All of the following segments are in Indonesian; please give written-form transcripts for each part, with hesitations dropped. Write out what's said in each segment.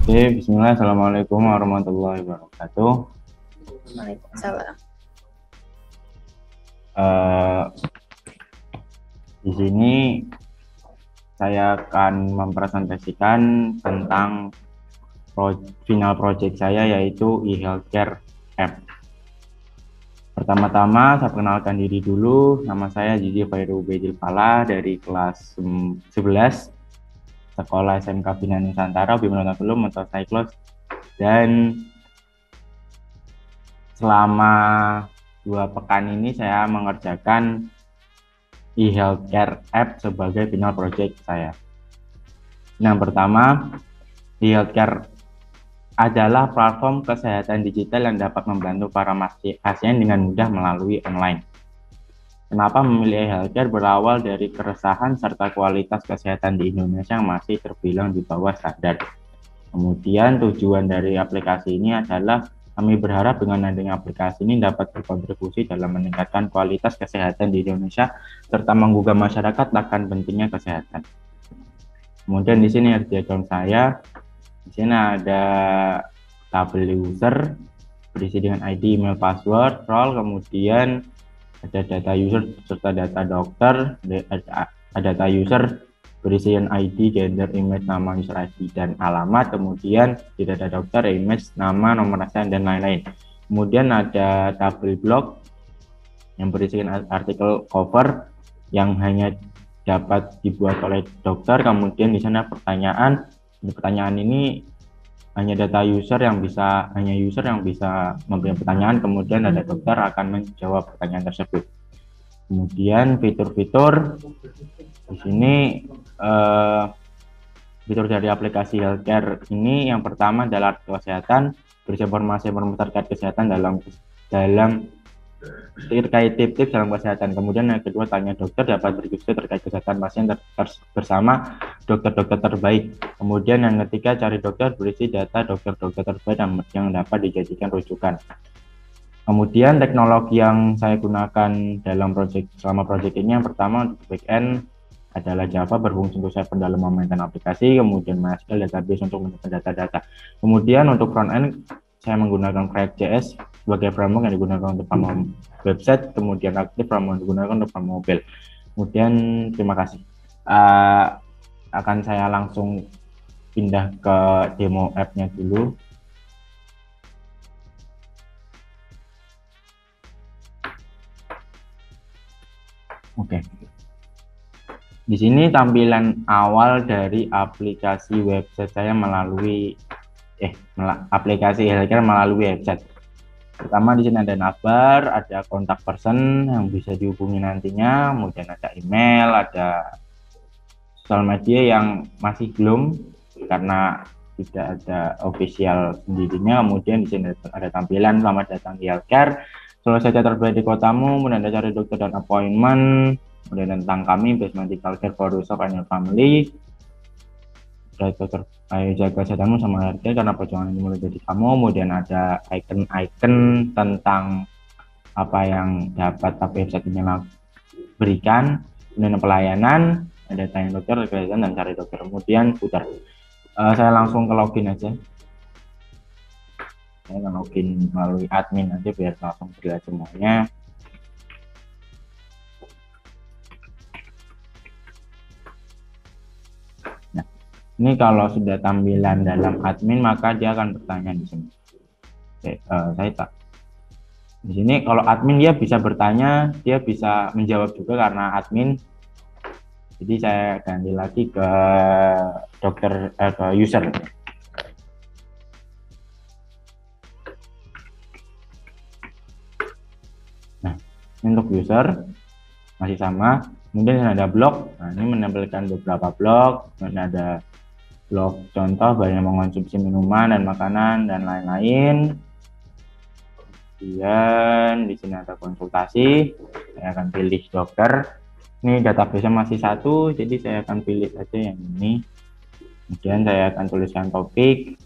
Oke, Bismillah, Assalamualaikum warahmatullahi wabarakatuh. Waalaikumsalam. Eh, di sini saya akan mempresentasikan tentang final project saya yaitu e-healthcare app. Pertama-tama saya perkenalkan diri dulu. Nama saya Jiji Fairu Bedil Pala dari kelas 11 Sekolah SMK Bina Nusantara Bima Belum atau Cyclos, dan selama 2 pekan ini saya mengerjakan e-healthcare app sebagai final project saya. Yang pertama, e-healthcare adalah platform kesehatan digital yang dapat membantu para pasien dengan mudah melalui online. Kenapa memilih e-healthcare? Berawal dari keresahan serta kualitas kesehatan di Indonesia yang masih terbilang di bawah standar. Kemudian tujuan dari aplikasi ini adalah kami berharap dengan adanya aplikasi ini dapat berkontribusi dalam meningkatkan kualitas kesehatan di Indonesia serta menggugah masyarakat akan pentingnya kesehatan. Kemudian di sini ada diagram saya. Di sini ada tabel user berisi dengan ID, email, password, role, kemudian ada data user serta data dokter, ada data user berisi dengan ID, gender, image, nama user ID, dan alamat. Kemudian di data dokter, image, nama, nomor pasien, dan lain-lain. Kemudian ada tabel blog yang berisi artikel cover yang hanya dapat dibuat oleh dokter. Kemudian di sana pertanyaan. Di pertanyaan ini hanya user yang bisa memberi pertanyaan, kemudian ada dokter akan menjawab pertanyaan tersebut. Kemudian fitur-fitur di sini, fitur dari aplikasi healthcare ini yang pertama adalah kesehatan, berisi informasi terkait kesehatan terkait tips-tips dalam kesehatan. Kemudian yang kedua, tanya dokter, dapat berdiskusi terkait kesehatan pasien bersama dokter-dokter terbaik. Kemudian yang ketiga, cari dokter, berisi data dokter-dokter terbaik yang dapat dijadikan rujukan. Kemudian teknologi yang saya gunakan selama project ini, yang pertama untuk backend adalah Java berfungsi untuk server dalam memainkan aplikasi, kemudian MySQL database untuk menyimpan data-data. Kemudian untuk frontend saya menggunakan React.js sebagai framework yang digunakan untuk pembangunan website, kemudian Active framework yang digunakan untuk pembangunan mobile. Kemudian terima kasih. Akan saya langsung pindah ke demo app-nya dulu. Oke. Di sini tampilan awal dari aplikasi website saya aplikasi healthcare melalui website. Pertama di sini ada navbar, ada kontak person yang bisa dihubungi nantinya, kemudian ada email, ada sosial media yang masih belum karena tidak ada official sendirinya. Kemudian di sini ada tampilan selamat datang di healthcare, solusi terbaik di kotamu, kemudian ada cari dokter dan appointment, kemudian tentang kami, best medical care for yourself and your family, dokter, ayo jaga kesehatanmu sama harga karena perjuangan ini mulai dari kamu. Kemudian ada icon-icon tentang apa yang dapat website ini berikan, kemudian pelayanan, ada tanya dokter, kesehatan, dan cari dokter. Kemudian putar. Saya langsung ke login aja. Saya akan login melalui admin aja biar langsung terlihat semuanya. Ini kalau sudah tampilan dalam admin, maka dia akan bertanya di sini. Oke, di sini kalau admin dia bisa bertanya, dia bisa menjawab juga karena admin. Jadi saya ganti lagi ke ke user. Nah, untuk user masih sama. Kemudian ada blog. Nah, ini menampilkan beberapa blog. Dan ada blog contoh banyak mengonsumsi minuman dan makanan dan lain-lain. Kemudian di sini ada konsultasi. Saya akan pilih dokter. Ini database masih satu, jadi saya akan pilih saja yang ini. Kemudian saya akan tuliskan topik.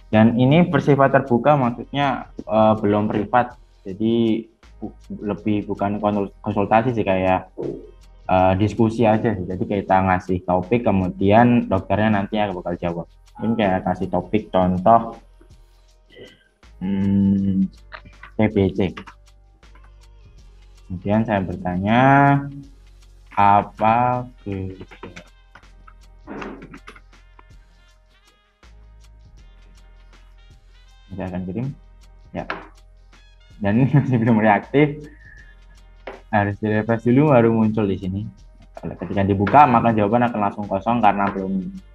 Dan ini bersifat terbuka, maksudnya belum privat. Jadi lebih bukan konsultasi sih, kayak diskusi aja. Jadi kita ngasih topik, kemudian dokternya nanti bakal jawab. Mungkin kayak kasih topik contoh TBC. Kemudian saya bertanya apa saya akan kirim ya, dan ini masih belum reaktif, harus direfresh dulu baru muncul di sini. Kalau ketika dibuka maka jawaban akan langsung kosong karena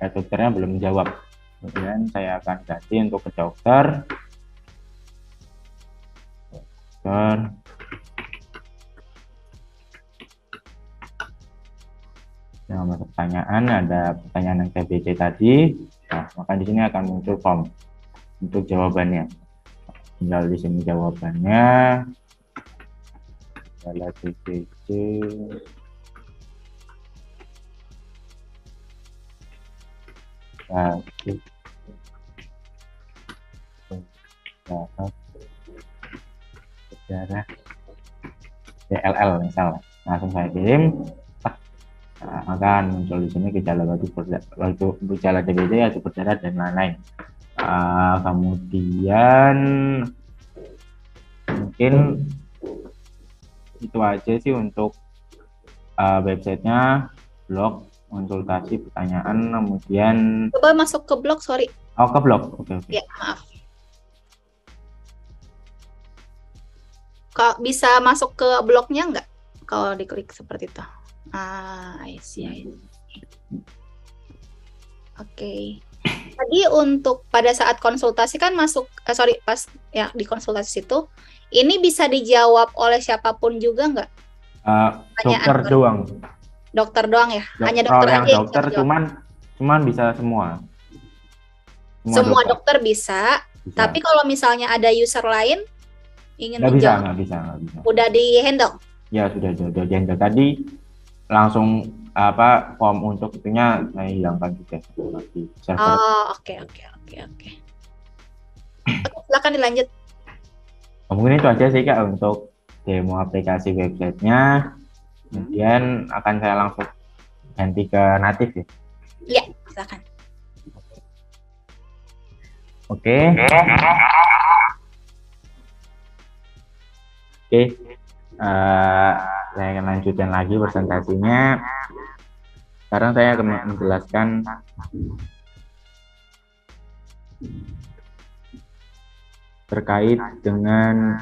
dokternya belum menjawab. Kemudian saya akan ganti untuk ke dokter. Nama pertanyaan, ada pertanyaan yang TBC tadi. Nah, maka di sini akan muncul form untuk jawabannya. Tinggal di sini jawabannya. Adalah TBC. Sejarah DLL misalnya, langsung saya kirim. Nah, maka muncul di sini gejala gejala DBC yaitu berdarah dan lain-lain. Kemudian mungkin itu aja sih untuk websitenya, blog, konsultasi, pertanyaan, kemudian coba masuk ke blog, sorry. Oh, ke blog, oke. Ya, maaf. Kok bisa masuk ke blognya nggak kalau diklik seperti itu? I see. Oke. Tadi untuk pada saat konsultasi kan masuk, pas ya di konsultasi situ, ini bisa dijawab oleh siapapun juga nggak? Dokter doang. Dokter doang ya? Hanya dokter yang aja dokter cuman bisa semua. Semua dokter bisa. Tapi kalau misalnya ada user lain ingin menjawab, nggak bisa. Udah di handle? Ya sudah di handle tadi, langsung form untuk itunya saya hilangkan juga di server. Oke. Silakan dilanjut. Mungkin itu aja sih Kak untuk demo aplikasi websitenya. Kemudian akan saya langsung ganti ke natif ya. Iya, silakan. Oke. Saya akan lanjutkan lagi presentasinya. Sekarang saya akan menjelaskan terkait dengan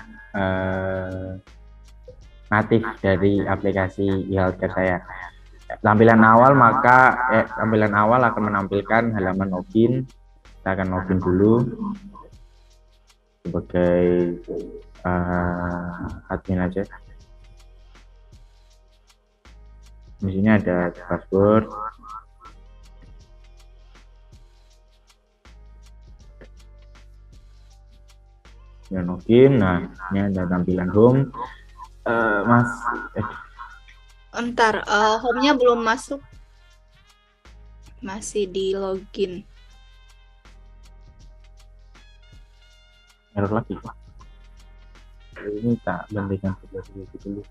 natif dari aplikasi e-healthcare saya. Tampilan awal akan menampilkan halaman login. Kita akan login dulu sebagai admin aja. Di sini ada password. Dan login. Nah, ini ada tampilan home. Mas, Entar, home-nya belum masuk. Masih di login. Error lagi. Ini tak gantikan dulu.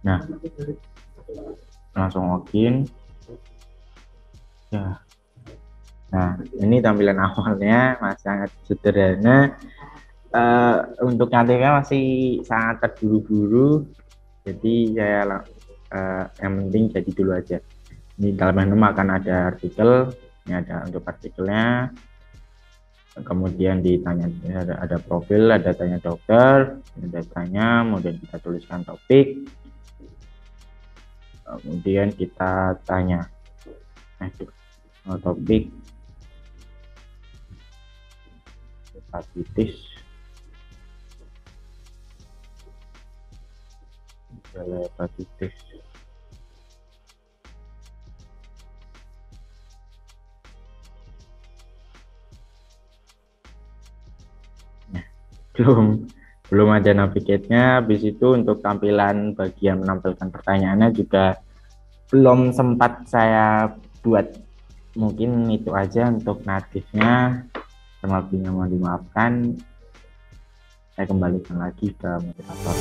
Nah, langsung login ya. Nah, ini tampilan awalnya masih sangat sederhana. Untuk natifnya masih sangat terburu-buru, jadi saya yang penting jadi dulu aja. Ini dalam menu akan ada artikel, ini ada untuk artikelnya, kemudian ditanya, ada profil, ada tanya dokter, ada tanya, kemudian kita tuliskan topik, kemudian kita tanya topik hepatitis, hepatitis. Nah, belum ada navigate-nya. Habis itu untuk tampilan bagian menampilkan pertanyaannya juga belum sempat saya buat. Mungkin itu aja untuk natifnya. Kurang lebihnya mohon dimaafkan. Saya kembalikan lagi ke moderator.